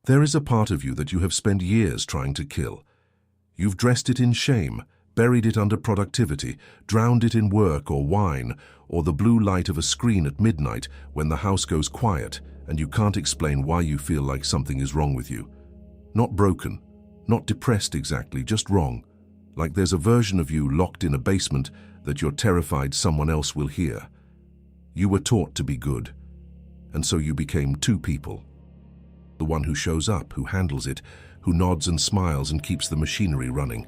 There is a part of you that you have spent years trying to kill. You've dressed it in shame, buried it under productivity, drowned it in work or wine, or the blue light of a screen at midnight when the house goes quiet and you can't explain why you feel like something is wrong with you. Not broken, not depressed exactly, just wrong. Like there's a version of you locked in a basement that you're terrified someone else will hear. You were taught to be good, and so you became two people. The one who shows up, who handles it, who nods and smiles and keeps the machinery running.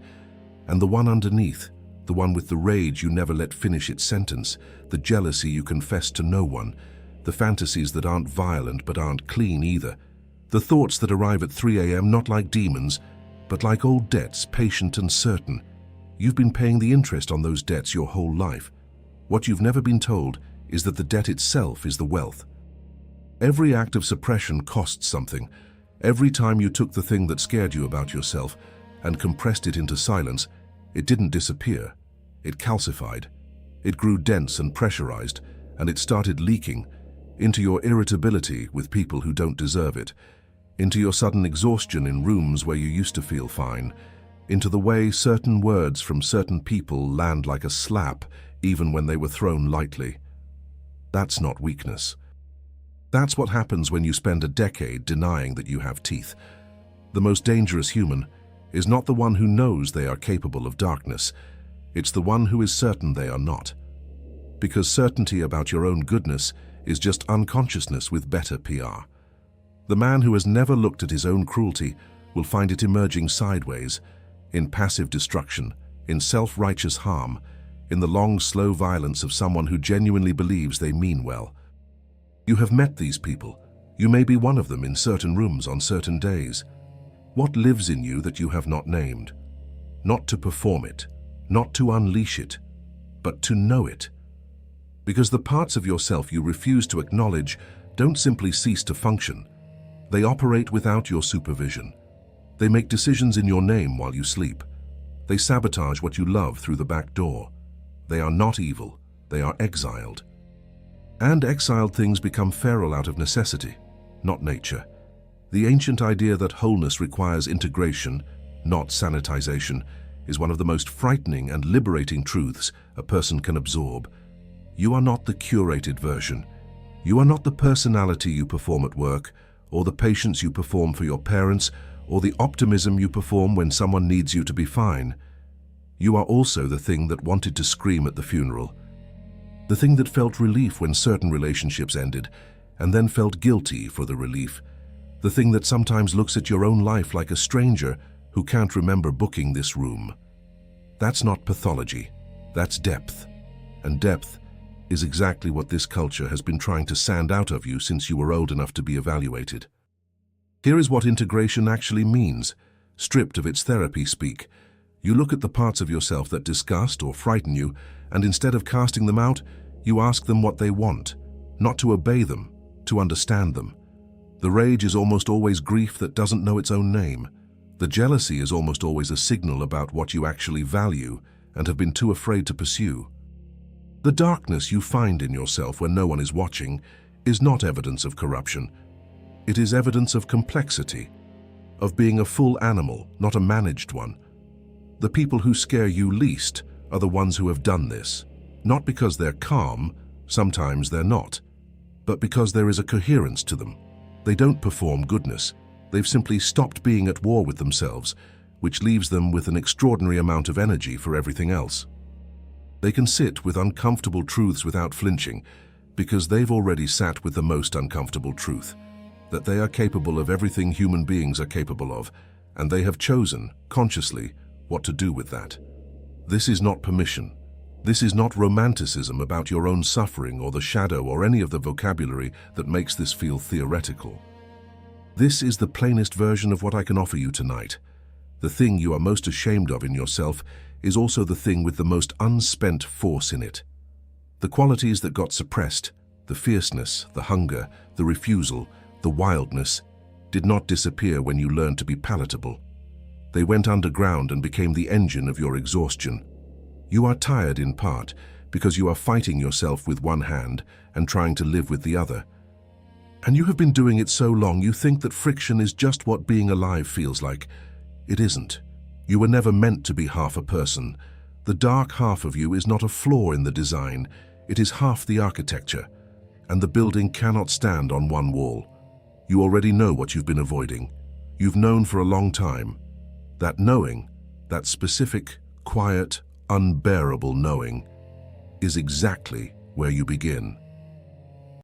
And the one underneath, the one with the rage you never let finish its sentence, the jealousy you confess to no one, the fantasies that aren't violent but aren't clean either, the thoughts that arrive at 3 a.m. not like demons, but like old debts, patient and certain. You've been paying the interest on those debts your whole life. What you've never been told is that the debt itself is the wealth. Every act of suppression costs something. Every time you took the thing that scared you about yourself and compressed it into silence, it didn't disappear. It calcified. It grew dense and pressurized, and it started leaking into your irritability with people who don't deserve it, into your sudden exhaustion in rooms where you used to feel fine, into the way certain words from certain people land like a slap even when they were thrown lightly. That's not weakness. That's what happens when you spend a decade denying that you have teeth. The most dangerous human is not the one who knows they are capable of darkness. It's the one who is certain they are not. Because certainty about your own goodness is just unconsciousness with better PR. The man who has never looked at his own cruelty will find it emerging sideways, in passive destruction, in self-righteous harm, in the long, slow violence of someone who genuinely believes they mean well. You have met these people. You may be one of them in certain rooms on certain days. What lives in you that you have not named? Not to perform it, not to unleash it, but to know it. Because the parts of yourself you refuse to acknowledge don't simply cease to function. They operate without your supervision. They make decisions in your name while you sleep. They sabotage what you love through the back door. They are not evil. They are exiled. And exiled things become feral out of necessity, not nature. The ancient idea that wholeness requires integration, not sanitization, is one of the most frightening and liberating truths a person can absorb. You are not the curated version. You are not the personality you perform at work, or the patience you perform for your parents, or the optimism you perform when someone needs you to be fine. You are also the thing that wanted to scream at the funeral. The thing that felt relief when certain relationships ended, and then felt guilty for the relief. The thing that sometimes looks at your own life like a stranger who can't remember booking this room. That's not pathology. That's depth. And depth is exactly what this culture has been trying to sand out of you since you were old enough to be evaluated. Here is what integration actually means, stripped of its therapy speak. You look at the parts of yourself that disgust or frighten you, and instead of casting them out, you ask them what they want, not to obey them, to understand them. The rage is almost always grief that doesn't know its own name. The jealousy is almost always a signal about what you actually value and have been too afraid to pursue. The darkness you find in yourself when no one is watching is not evidence of corruption. It is evidence of complexity, of being a full animal, not a managed one. The people who scare you least are the ones who have done this, not because they're calm, sometimes they're not, but because there is a coherence to them. They don't perform goodness. They've simply stopped being at war with themselves, which leaves them with an extraordinary amount of energy for everything else. They can sit with uncomfortable truths without flinching, because they've already sat with the most uncomfortable truth, that they are capable of everything human beings are capable of, and they have chosen, consciously, what to do with that. This is not permission. This is not romanticism about your own suffering or the shadow or any of the vocabulary that makes this feel theoretical. This is the plainest version of what I can offer you tonight. The thing you are most ashamed of in yourself is also the thing with the most unspent force in it. The qualities that got suppressed, the fierceness, the hunger, the refusal, the wildness, did not disappear when you learned to be palatable. They went underground and became the engine of your exhaustion. You are tired in part because you are fighting yourself with one hand and trying to live with the other. And you have been doing it so long you think that friction is just what being alive feels like. It isn't. You were never meant to be half a person. The dark half of you is not a flaw in the design, it is half the architecture. And the building cannot stand on one wall. You already know what you've been avoiding. You've known for a long time. That knowing, that specific, quiet, unbearable knowing, is exactly where you begin.